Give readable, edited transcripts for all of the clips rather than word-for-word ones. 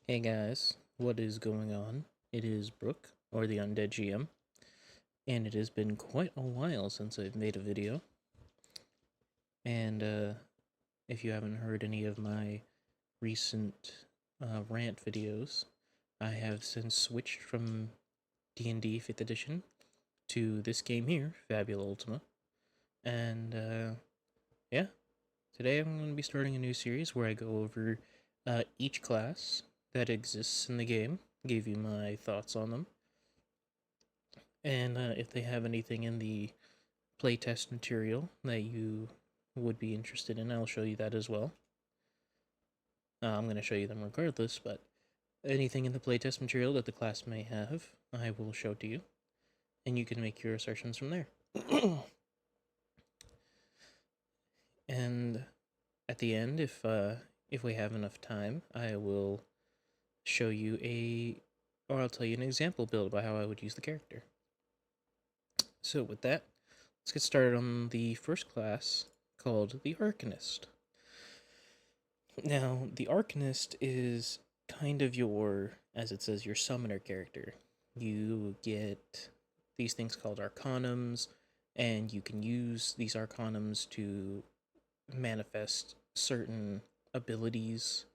Hey guys, what is going on? It is Brooke, or the Undead GM, and it has been quite a while since I've made a video. And if you haven't heard any of my recent rant videos, I have since switched from D&D 5th edition to this game here, Fabula Ultima. And yeah, today I'm going to be starting a new series where I go over each class that exists in the game, give you my thoughts on them, and if they have anything in the playtest material that you would be interested in, I'll show you that as well. I'm going to show you them regardless, but anything in the playtest material that the class may have, I will show to you, and you can make your assertions from there. And at the end, if we have enough time, I will show you or I'll tell you an example build by how I would use the character. So with that, let's get started on the first class, called the Arcanist. Now, the Arcanist is kind of as it says, your summoner character. You get these things called arcanums, and you can use these arcanums to manifest certain abilities.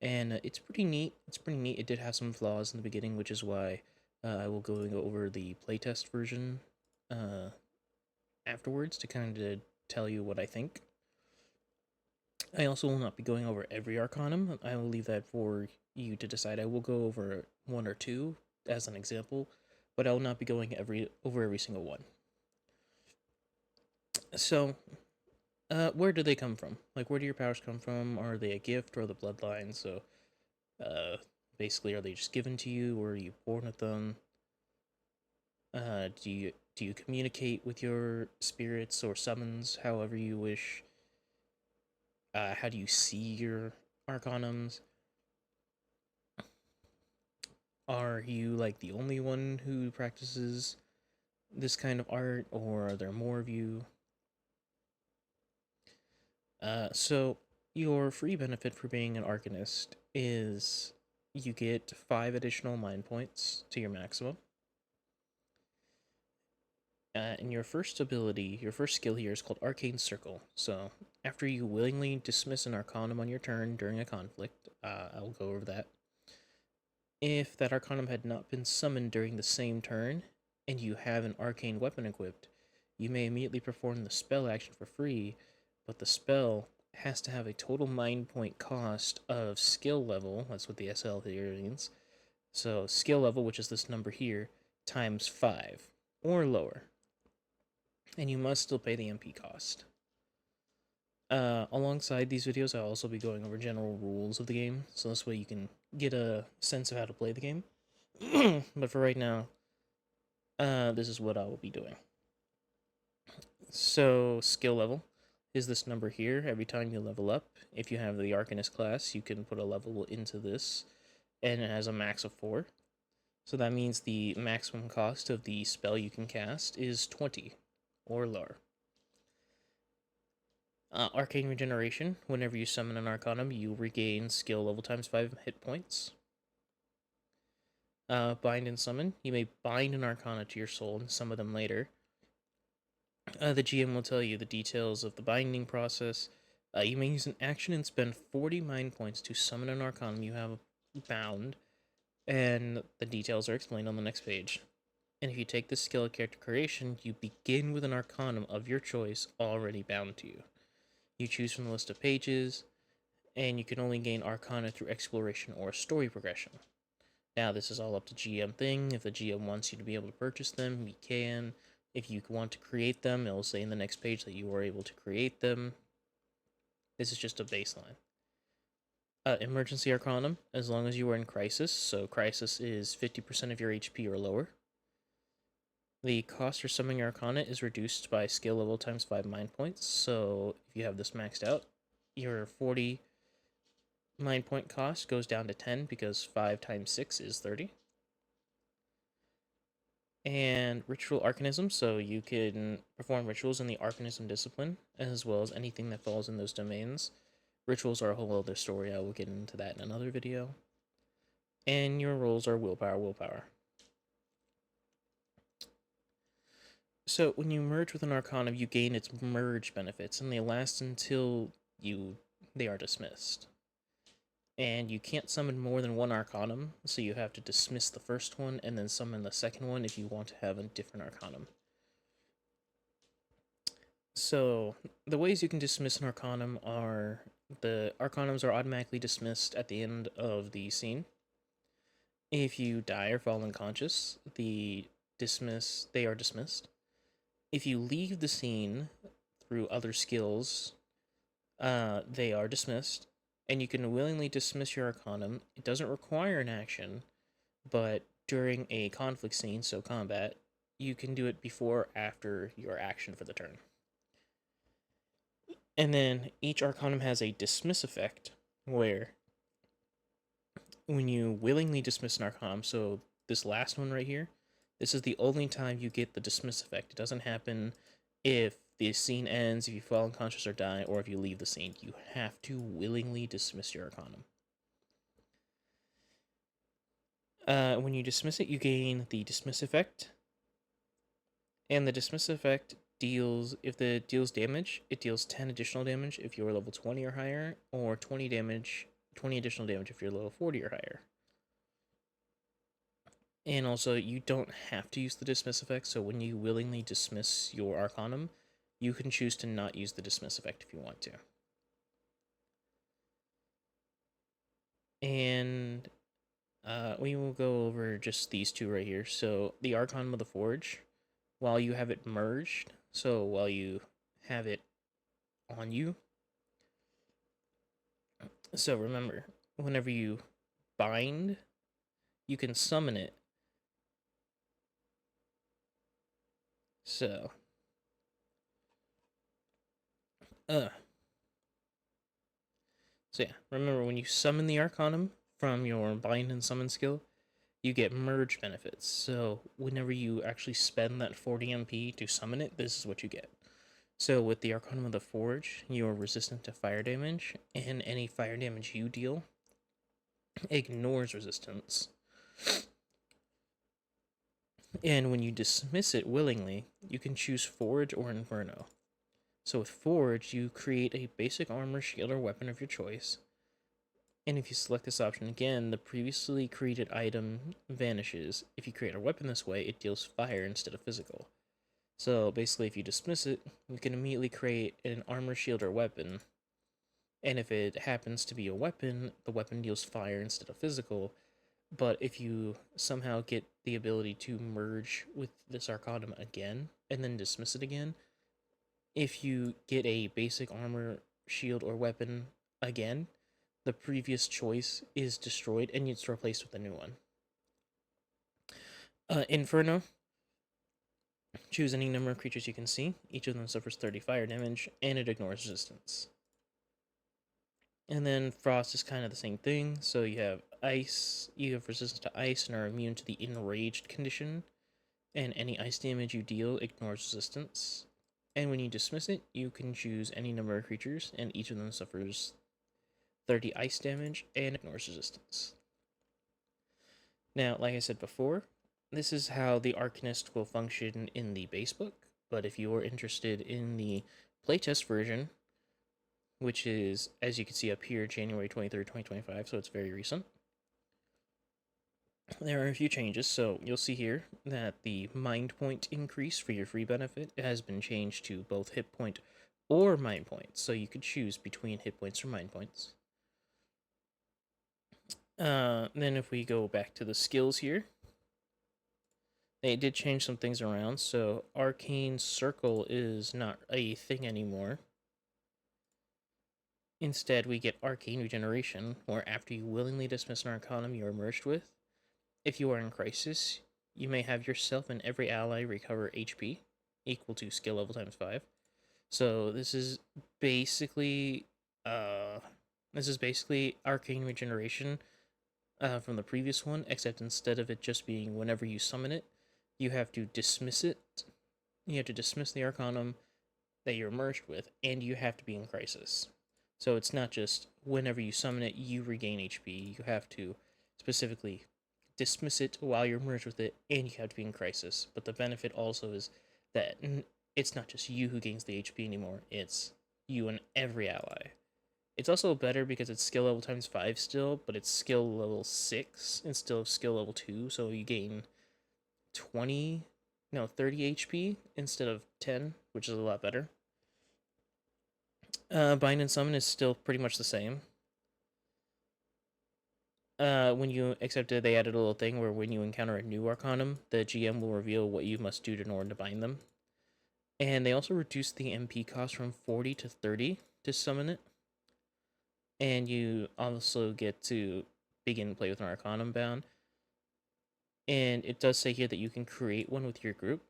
And it's pretty neat. It did have some flaws in the beginning, which is why I will go over the playtest version afterwards to kind of tell you what I think. I also will not be going over every arcanum. I will leave that for you to decide. I will go over one or two as an example, but I will not be going over every single one. So, where do they come from? Like, where do your powers come from? Are they a gift or the bloodline? So, basically, are they just given to you, or are you born with them? Do you communicate with your spirits or summons however you wish? How do you see your arcanums? Are you like the only one who practices this kind of art, or are there more of you? So your free benefit for being an arcanist is you get 5 additional mind points to your maximum. And your first skill here is called Arcane Circle. So after you willingly dismiss an arcanum on your turn during a conflict, I'll go over that. If that arcanum had not been summoned during the same turn, and you have an arcane weapon equipped, you may immediately perform the spell action for free, but the spell has to have a total mind point cost of skill level, that's what the SL here means, so skill level, which is this number here, times 5, or lower. And you must still pay the MP cost. Alongside these videos, I'll also be going over general rules of the game, so this way you can get a sense of how to play the game. But for right now, this is what I will be doing. So, skill level is this number here. Every time you level up, if you have the Arcanist class, you can put a level into this, and it has a max of 4. So that means the maximum cost of the spell you can cast is 20 or lower. Arcane Regeneration. Whenever you summon an Arcanum, you regain skill level times 5 hit points. Bind and Summon. You may bind an Arcana to your soul and summon them later. The GM will tell you the details of the binding process. You may use an action and spend 40 mind points to summon an Arcanum you have bound, and the details are explained on the next page. And if you take this skill at character creation, you begin with an Arcanum of your choice already bound to you. You choose from the list of pages, and you can only gain Arcana through exploration or story progression. Now, this is all up to GM thing. If the GM wants you to be able to purchase them, you can. If you want to create them, it'll say in the next page that you were able to create them. This is just a baseline. Emergency Arcanum, as long as you are in Crisis, so Crisis is 50% of your HP or lower. The cost for summoning Arcana is reduced by skill level times 5 mind points, so if you have this maxed out, your 40 mind point cost goes down to 10 because 5 times 6 is 30. And Ritual Arcanism, so you can perform rituals in the Arcanism discipline, as well as anything that falls in those domains. Rituals are a whole other story. I will get into that in another video. And your rolls are willpower, willpower. So when you merge with an arcanum, you gain its merge benefits, and they last until they are dismissed. And you can't summon more than one arcanum, so you have to dismiss the first one and then summon the second one if you want to have a different arcanum. So the ways you can dismiss an arcanum are the arcanums are automatically dismissed at the end of the scene. If you die or fall unconscious, they are dismissed. If you leave the scene through other skills, they are dismissed, and you can willingly dismiss your arcanum. It doesn't require an action, but during a conflict scene, so combat, you can do it before or after your action for the turn. And then each arcanum has a dismiss effect, where when you willingly dismiss an arcanum, so this last one right here, this is the only time you get the dismiss effect. It doesn't happen if the scene ends, if you fall unconscious or die, or if you leave the scene. You have to willingly dismiss your arcanum. When you dismiss it, you gain the dismiss effect. And the dismiss effect deals, if it deals damage, it deals 10 additional damage if you're level 20 or higher, or 20 additional damage if you're level 40 or higher. And also, you don't have to use the dismiss effect, so when you willingly dismiss your arcanum, you can choose to not use the dismiss effect if you want to. And we will go over just these two right here. So the Arcanum of the Forge, while you have it merged, so while you have it on you, so remember, whenever you bind, you can summon it. So yeah, remember when you summon the Arcanum from your bind and summon skill, you get merge benefits. So whenever you actually spend that 40 MP to summon it, this is what you get. So with the Arcanum of the Forge, you are resistant to fire damage, and any fire damage you deal ignores resistance. And when you dismiss it willingly, you can choose Forge or Inferno. So with Forge, you create a basic armor, shield, or weapon of your choice. And if you select this option again, the previously created item vanishes. If you create a weapon this way, it deals fire instead of physical. So basically, if you dismiss it, you can immediately create an armor, shield, or weapon. And if it happens to be a weapon, the weapon deals fire instead of physical. But if you somehow get the ability to merge with this Arcanum again, and then dismiss it again, if you get a basic armor, shield, or weapon again, the previous choice is destroyed and it's replaced with a new one. Inferno. Choose any number of creatures you can see. Each of them suffers 30 fire damage, and it ignores resistance. And then Frost is kind of the same thing. So you have Ice, you have resistance to Ice and are immune to the Enraged condition. And any ice damage you deal ignores resistance. And when you dismiss it, you can choose any number of creatures, and each of them suffers 30 ice damage and ignores resistance. Now, like I said before, this is how the Arcanist will function in the base book, but if you are interested in the playtest version, which is, as you can see up here, January 23rd, 2025, so it's very recent, there are a few changes. So you'll see here that the mind point increase for your free benefit has been changed to both hit point or mind points, so you could choose between hit points or mind points. Then if we go back to the skills here, they did change some things around, so Arcane Circle is not a thing anymore. Instead, we get Arcane Regeneration, where after you willingly dismiss an Arcanum you are merged with, if you are in Crisis, you may have yourself and every ally recover HP, equal to skill level times 5. So this is basically Arcane Regeneration from the previous one, except instead of it just being whenever you summon it, you have to dismiss it. You have to dismiss the Arcanum that you're merged with, and you have to be in Crisis. So it's not just whenever you summon it, you regain HP. You have to specifically dismiss it while you're merged with it, and you have to be in Crisis. But the benefit also is that it's not just you who gains the HP anymore, it's you and every ally. It's also better because it's skill level times 5 still, but it's skill level 6 instead of skill level 2, so you gain 30 HP instead of 10, which is a lot better. Bind and Summon is still pretty much the same. When you accepted, they added a little thing where when you encounter a new Arcanum, the GM will reveal what you must do in order to bind them. And they also reduced the MP cost from 40 to 30 to summon it. And you also get to begin to play with an Arcanum bound. And it does say here that you can create one with your group.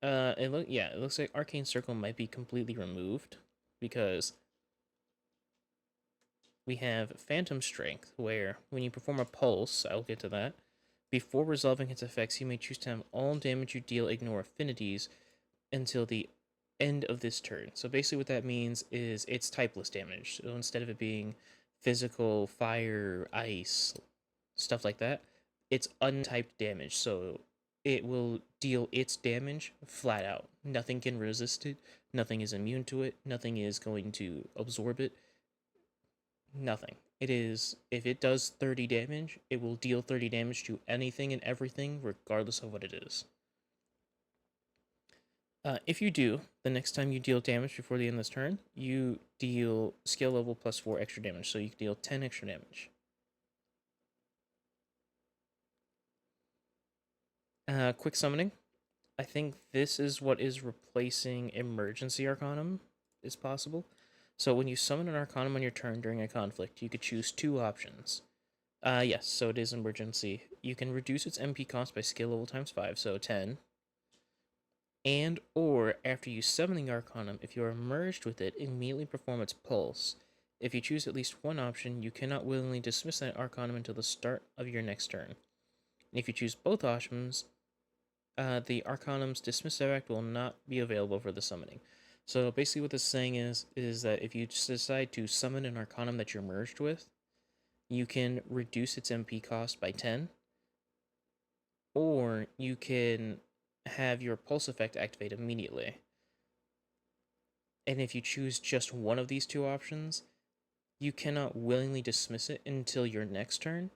It looks like Arcane Circle might be completely removed because we have Phantom Strength, where when you perform a pulse, I'll get to that, before resolving its effects, you may choose to have all damage you deal ignore affinities until the end of this turn. So basically what that means is it's typeless damage. So instead of it being physical, fire, ice, stuff like that, it's untyped damage. So it will deal its damage flat out. Nothing can resist it. Nothing is immune to it. Nothing is going to absorb it. Nothing. It is, if it does 30 damage, it will deal 30 damage to anything and everything, regardless of what it is. If you do, the next time you deal damage before the end of this turn, you deal skill level plus 4 extra damage, so you can deal 10 extra damage. Quick summoning. I think this is what is replacing Emergency Arcanum, is possible. So when you summon an Arcanum on your turn during a conflict, you could choose 2 options. Yes, so it is Emergency. You can reduce its MP cost by skill level times 5, so 10. And or after you summon the Arcanum, if you are merged with it, immediately perform its pulse. If you choose at least one option, you cannot willingly dismiss that Arcanum until the start of your next turn. And if you choose both options, the Arcanum's dismiss effect will not be available for the summoning. So basically what this is saying is that if you decide to summon an Arcanum that you're merged with, you can reduce its MP cost by 10, or you can have your pulse effect activate immediately. And if you choose just one of these 2 options, you cannot willingly dismiss it until your next turn.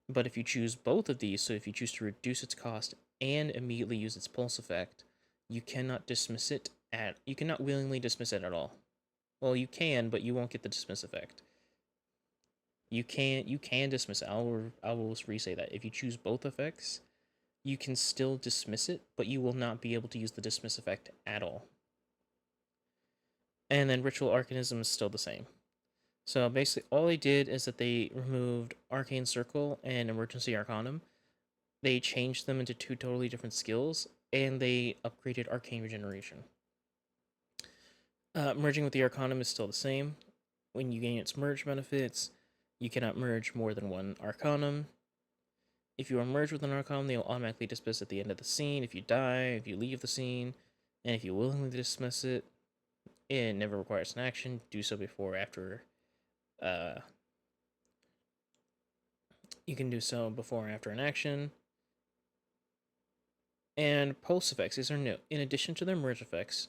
But if you choose both of these, so if you choose to reduce its cost and immediately use its pulse effect, you cannot willingly dismiss it at all. Well, you can, but you won't get the dismiss effect. You can dismiss it. I will re-say that. If you choose both effects, you can still dismiss it, but you will not be able to use the dismiss effect at all. And then Ritual Arcanism is still the same. So basically, all they did is that they removed Arcane Circle and Emergency Arcanum. They changed them into 2 totally different skills, and they upgraded Arcane Regeneration. Merging with the Arcanum is still the same. When you gain its merge benefits, you cannot merge more than 1 Arcanum. If you are merged with an Arcanum, they will automatically dismiss at the end of the scene. If you die, if you leave the scene, and if you willingly dismiss it, it never requires an action. Do so before or after. You can do so before or after an action. And pulse effects, these are new. In addition to their merge effects,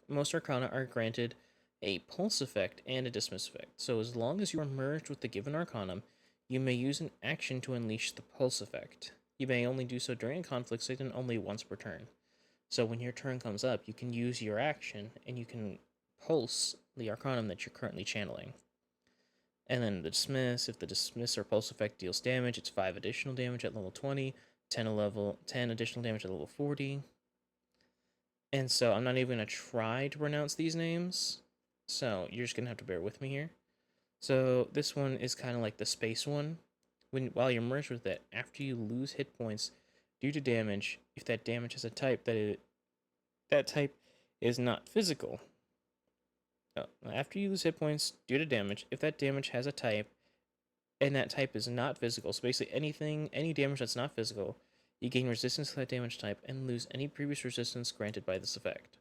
most Arcana are granted a pulse effect and a dismiss effect. So as long as you are merged with the given Arcanum, you may use an action to unleash the pulse effect. You may only do so during a conflict state and only once per turn. So when your turn comes up, you can use your action and you can pulse the Arcanum that you're currently channeling. And then the dismiss, if the dismiss or pulse effect deals damage, it's 5 additional damage at level 20, 10 additional damage at level 40. And so I'm not even going to try to pronounce these names, so you're just going to have to bear with me here. So this one is kind of like the space one. While you're merged with it, after you lose hit points due to damage, if that damage has a type that type is not physical. After you lose hit points due to damage, if that damage has a type, and that type is not physical, so basically any damage that's not physical, you gain resistance to that damage type and lose any previous resistance granted by this effect.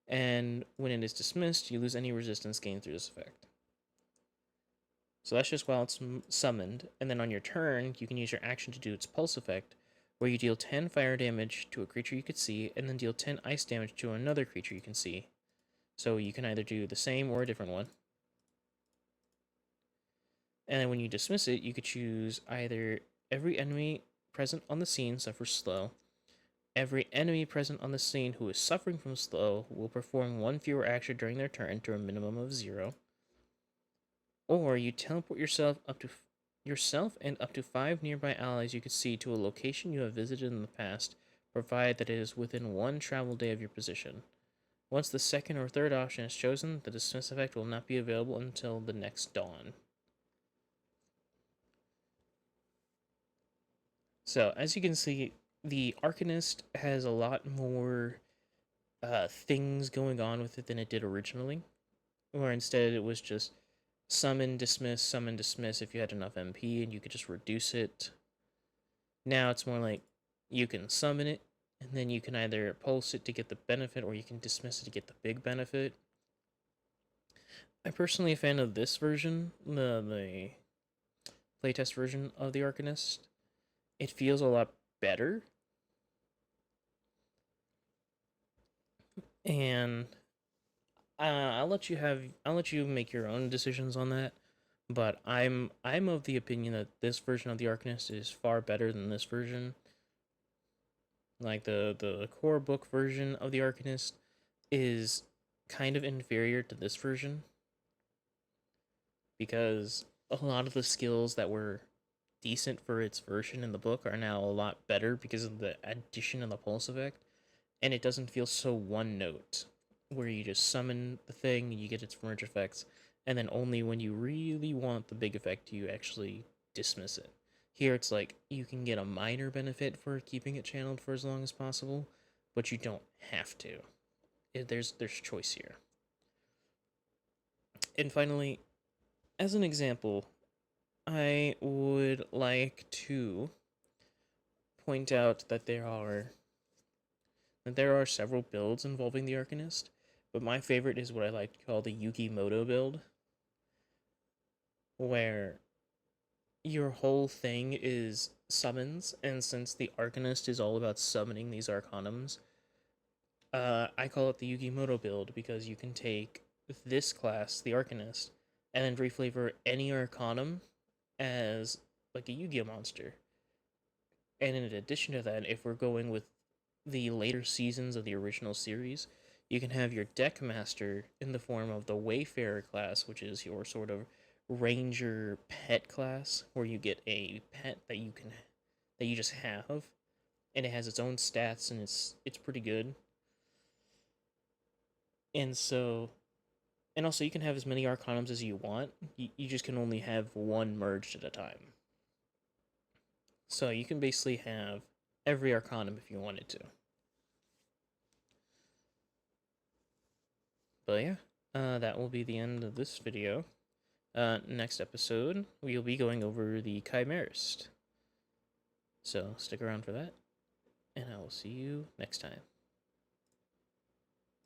and when it is dismissed, you lose any resistance gained through this effect. So that's just while it's summoned, and then on your turn, you can use your action to do its pulse effect, where you deal 10 fire damage to a creature you could see, and then deal 10 ice damage to another creature you can see. So you can either do the same or a different one. And then when you dismiss it, you could choose either every enemy present on the scene suffers slow. Every enemy present on the scene who is suffering from slow will perform one fewer action during their turn to a minimum of 0. Or you teleport yourself and up to 5 nearby allies you could see to a location you have visited in the past, provided that it is within 1 travel day of your position. Once the second or third option is chosen, the dismiss effect will not be available until the next dawn. So, as you can see, the Arcanist has a lot more things going on with it than it did originally, where instead it was just summon, dismiss if you had enough MP, and you could just reduce it. Now it's more like you can summon it, and then you can either pulse it to get the benefit, or you can dismiss it to get the big benefit. I'm personally a fan of this version, the playtest version of the Arcanist. It feels a lot better. And I'll let you make your own decisions on that. But I'm of the opinion that this version of the Arcanist is far better than this version. Like the core book version of the Arcanist is kind of inferior to this version, because a lot of the skills that were decent for its version in the book are now a lot better because of the addition of the pulse effect, and it doesn't feel so one note where you just summon the thing, you get its merge effects, and then only when you really want the big effect do you actually dismiss it. Here it's like you can get a minor benefit for keeping it channeled for as long as possible, but you don't have to. There's choice here. And finally, as an example, I would like to point out that there are several builds involving the Arcanist, but my favorite is what I like to call the Yukimoto build, where your whole thing is summons, and since the Arcanist is all about summoning these arcanums, I call it the Yukimoto build because you can take this class, the Arcanist, and then reflavor any arcanum as like a Yu-Gi-Oh monster. And in addition to that, if we're going with the later seasons of the original series, you can have your deck master in the form of the Wayfarer class, which is your sort of ranger pet class, where you get a pet that you just have, and it has its own stats, and it's pretty good. And so, and also you can have as many arcanums as you want. You just can only have one merged at a time. So you can basically have every arcanum if you wanted to. But yeah, that will be the end of this video. Next episode, we'll be going over the Chimerist. So stick around for that, and I will see you next time.